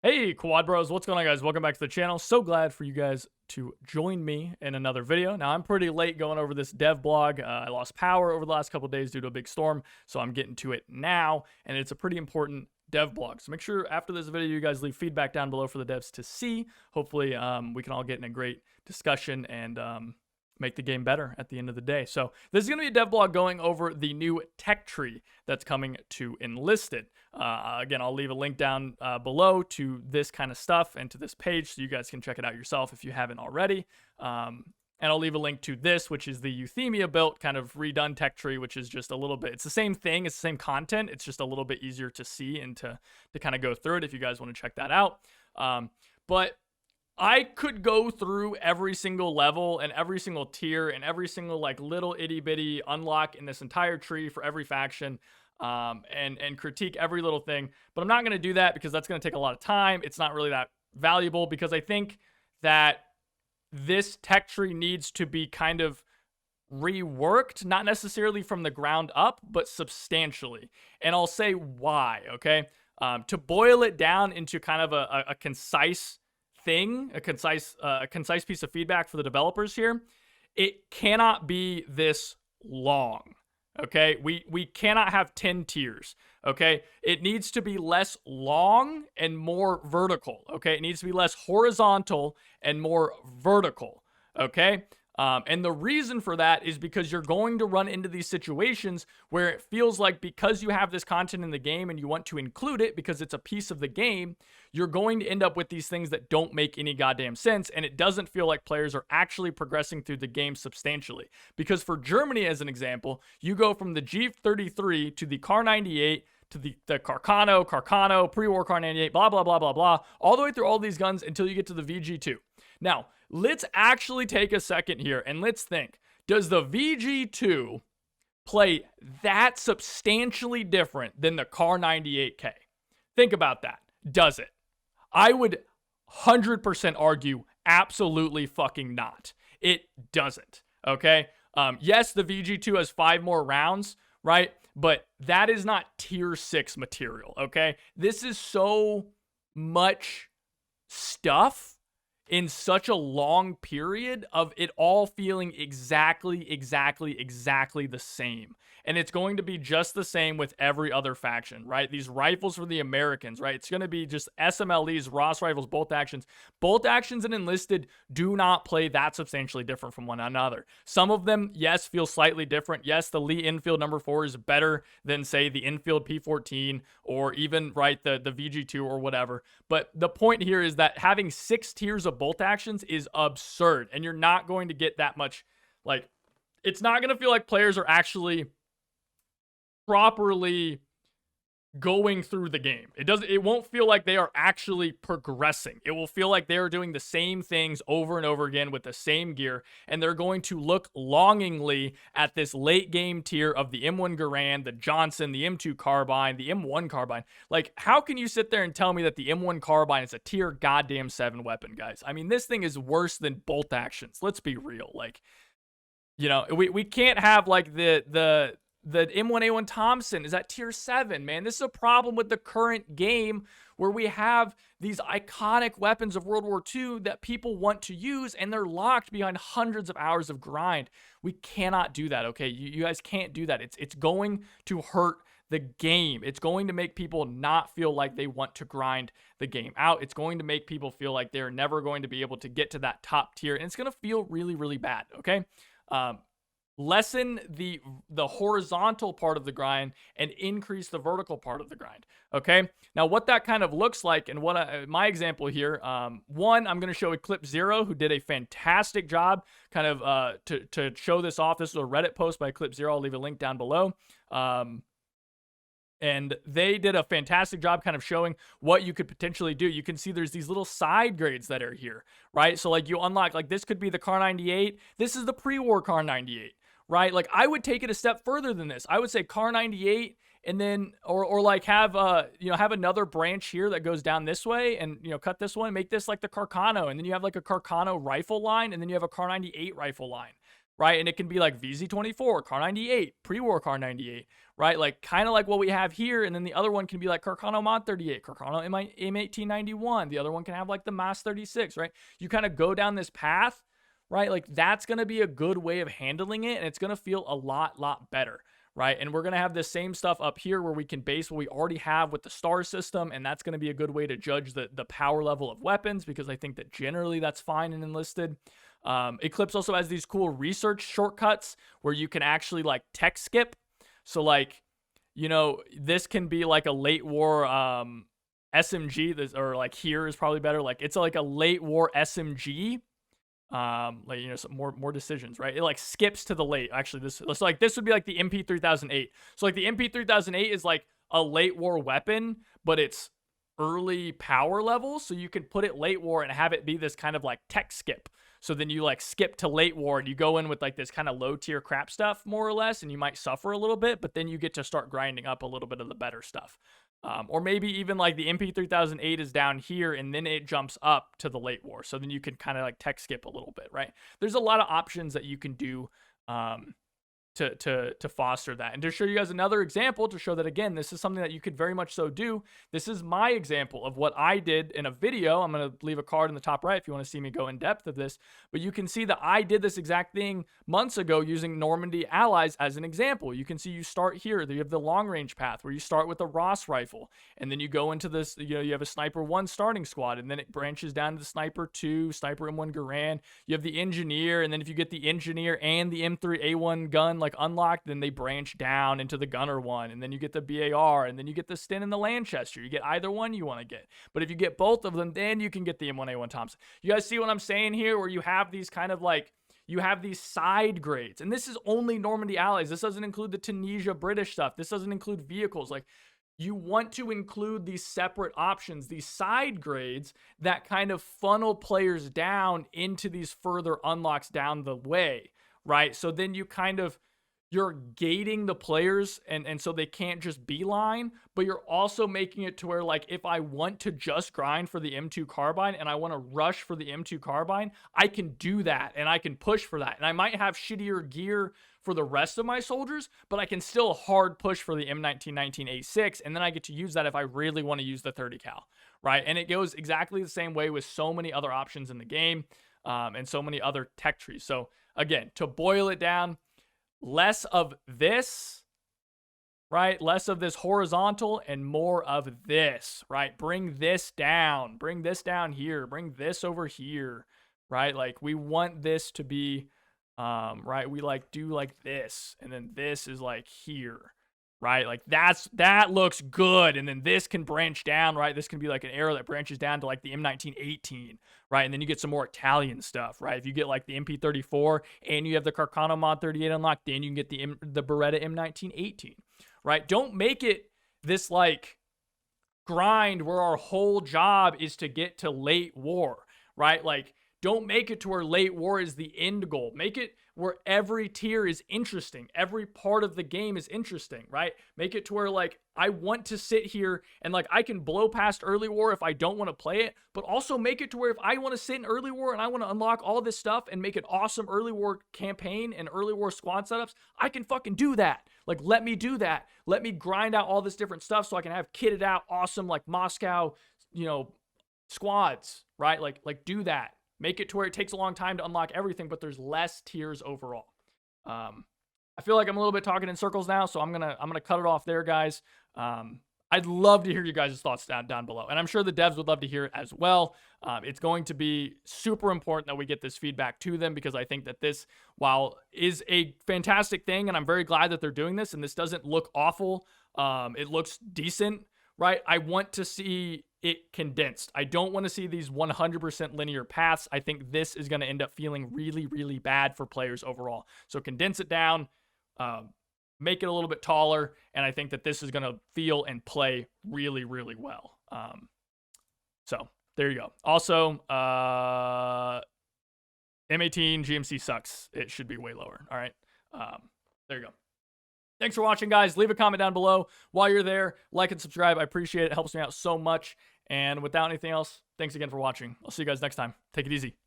Hey, Quad Bros, what's going on, guys? Welcome back to the channel. So glad for you guys to join me in another video. Now, I'm pretty late going over this dev blog. I lost power over the last couple days due to a big storm, so I'm getting to it now, and it's a pretty important dev blog. So make sure after this video, you guys leave feedback down below for the devs to see. Hopefully, we can all get in a great discussion and make the game better at the end of the day. So this is going to be a dev blog going over the new tech tree that's coming to Enlisted. Again, I'll leave a link down below to this kind of stuff and to this page so you guys can check it out yourself if you haven't already. And I'll leave a link to this, which is the Euthymia built kind of redone tech tree, which is just a little bit, it's the same thing, it's the same content, it's just a little bit easier to see and to kind of go through it if you guys want to check that out. But I could go through every single level and every single tier and every single like little itty bitty unlock in this entire tree for every faction and critique every little thing. But I'm not going to do that because that's going to take a lot of time. It's not really that valuable because I think that this tech tree needs to be kind of reworked, not necessarily from the ground up, but substantially. And I'll say why, okay? To boil it down into kind of a concise thing, a concise piece of feedback for the developers here, it cannot be this long. Okay, we cannot have 10 tiers. Okay, it needs to be less long and more vertical. Okay, it needs to be less horizontal and more vertical. Okay, and the reason for that is because you're going to run into these situations where it feels like because you have this content in the game and you want to include it because it's a piece of the game, you're going to end up with these things that don't make any goddamn sense, and it doesn't feel like players are actually progressing through the game substantially. Because for Germany, as an example, you go from the G33 to the Car 98 to the Carcano, pre-war Car 98, blah, blah, blah, blah, blah, all the way through all these guns until you get to the VG2. Now, let's actually take a second here and let's think. Does the VG2 play that substantially different than the Car 98K? Think about that. Does it? I would 100% argue absolutely fucking not. It doesn't, okay? Yes, the VG2 has 5 more rounds, right? But that is not tier 6 material, okay? This is so much stuff in such a long period of it all feeling exactly the same. And it's going to be just the same with every other faction, right? These rifles for the Americans, right? It's going to be just SMLEs, Ross rifles, bolt actions. Bolt actions and Enlisted do not play that substantially different from one another. Some of them, yes, feel slightly different. Yes, the Lee Enfield number 4 is better than, say, the Enfield P14 or even, right, the VG2 or whatever. But the point here is that having 6 tiers of bolt actions is absurd, and you're not going to get that much, like, it's not going to feel like players are actually properly going through the game. It won't feel like they are actually progressing. It will feel like they are doing the same things over and over again with the same gear, and they're going to look longingly at this late game tier of the M1 Garand, the Johnson, the M2 carbine, the M1 carbine. Like, how can you sit there and tell me that the M1 carbine is a tier goddamn 7 weapon, guys? I mean, this thing is worse than bolt actions. Let's be real. Like, you know, we can't have like the M1A1 Thompson is at tier 7, man. This is a problem with the current game where we have these iconic weapons of World War II that people want to use, and they're locked behind hundreds of hours of grind. We cannot do that, okay? You guys can't do that. It's going to hurt the game. It's going to make people not feel like they want to grind the game out. It's going to make people feel like they're never going to be able to get to that top tier, and it's going to feel really, really bad, okay? Lessen the horizontal part of the grind and increase the vertical part of the grind. Okay, now what that kind of looks like, and what my example here, one, I'm going to show Eclipse Zero, who did a fantastic job kind of to show this off. This is a Reddit post by Eclipse Zero. I'll leave a link down below. And they did a fantastic job kind of showing what you could potentially do. You can see there's these little side grades that are here, right? So like you unlock, like this could be the Car 98. This is the pre-war Car 98, right? Like I would take it a step further than this. I would say Car 98 and then, or like have, have another branch here that goes down this way and, cut this one, make this like the Carcano. And then you have like a Carcano rifle line, and then you have a Car 98 rifle line, right? And it can be like VZ24, Car 98, pre-war Car 98, right? Like kind of like what we have here. And then the other one can be like Carcano Mod 38, Carcano M1891. The other one can have like the MAS 36, right? You kind of go down this path, right? Like that's going to be a good way of handling it. And it's going to feel a lot better, right? And we're going to have the same stuff up here where we can base what we already have with the star system. And that's going to be a good way to judge the power level of weapons, because I think that generally that's fine in Enlisted. Eclipse also has these cool research shortcuts where you can actually like tech skip. So like, you know, this can be like a late war SMG, or like here is probably better. Like it's like a late war SMG. Like, you know, some more decisions, right? It like skips to the late. Actually, this would be like the MP3008. So like the MP3008 is like a late war weapon, but it's early power level. So you can put it late war and have it be this kind of like tech skip. So then you like skip to late war and you go in with like this kind of low tier crap stuff, more or less, and you might suffer a little bit, but then you get to start grinding up a little bit of the better stuff. Or maybe even like the MP3008 is down here and then it jumps up to the late war. So then you can kind of like tech skip a little bit, right? There's a lot of options that you can do to foster that. And to show you guys another example, to show that, again, this is something that you could very much so do. This is my example of what I did in a video. I'm going to leave a card in the top right if you want to see me go in depth of this. But you can see that I did this exact thing months ago using Normandy allies as an example. You can see you start here. You have the long range path where you start with a Ross rifle. And then you go into this, you know, you have a Sniper 1 starting squad. And then it branches down to the Sniper 2, Sniper M1 Garand. You have the Engineer. And then if you get the Engineer and the M3A1 gun like unlocked, then they branch down into the Gunner 1, and then you get the BAR, and then you get the Sten and the Lanchester. You get either one you want to get, but if you get both of them, then you can get the M1A1 Thompson. You guys see what I'm saying here, where you have these kind of like, you have these side grades, and this is only Normandy allies. This doesn't include the Tunisia British stuff. This doesn't include vehicles. Like, you want to include these separate options, these side grades that kind of funnel players down into these further unlocks down the way, right? So then you kind of, you're gating the players, and so they can't just beeline, but you're also making it to where, like, if I want to just grind for the M2 carbine and I want to rush for the M2 carbine, I can do that, and I can push for that. And I might have shittier gear for the rest of my soldiers, but I can still hard push for the M1919A6, and then I get to use that if I really want to use the 30 cal, right? And it goes exactly the same way with so many other options in the game, and so many other tech trees. So again, to boil it down, less of this, right? Less of this horizontal and more of this, right? Bring this down here, bring this over here, right? Like, we want this to be, right? We like do like this, and then this is like here, right? Like that looks good. And then this can branch down, right? This can be like an arrow that branches down to like the M1918, right? And then you get some more Italian stuff, right? If you get like the MP34 and you have the Carcano Mod 38 unlocked, then you can get the Beretta M1918, right? Don't make it this like grind where our whole job is to get to late war, right? Like, don't make it to where late war is the end goal. Make it where every tier is interesting. Every part of the game is interesting, right? Make it to where, like, I want to sit here and, like, I can blow past early war if I don't want to play it, but also make it to where if I want to sit in early war and I want to unlock all this stuff and make an awesome early war campaign and early war squad setups, I can fucking do that. Like, let me do that. Let me grind out all this different stuff so I can have kitted out awesome, like, Moscow, you know, squads, right? Like do that. Make it to where it takes a long time to unlock everything, but there's less tiers overall. I feel like I'm a little bit talking in circles now, so I'm gonna cut it off there, guys. I'd love to hear you guys' thoughts down below, and I'm sure the devs would love to hear it as well. It's going to be super important that we get this feedback to them, because I think that this, while is a fantastic thing, and I'm very glad that they're doing this, and this doesn't look awful, it looks decent, right? I want to see it condensed. I don't want to see these 100% linear paths. I think this is going to end up feeling really, really bad for players overall. So condense it down, make it a little bit taller, and I think that this is going to feel and play really, really well. So there you go. Also, M18 GMC sucks. It should be way lower. All right. There you go. Thanks for watching, guys. Leave a comment down below. While you're there, like and subscribe. I appreciate it. It helps me out so much. And without anything else, thanks again for watching. I'll see you guys next time. Take it easy.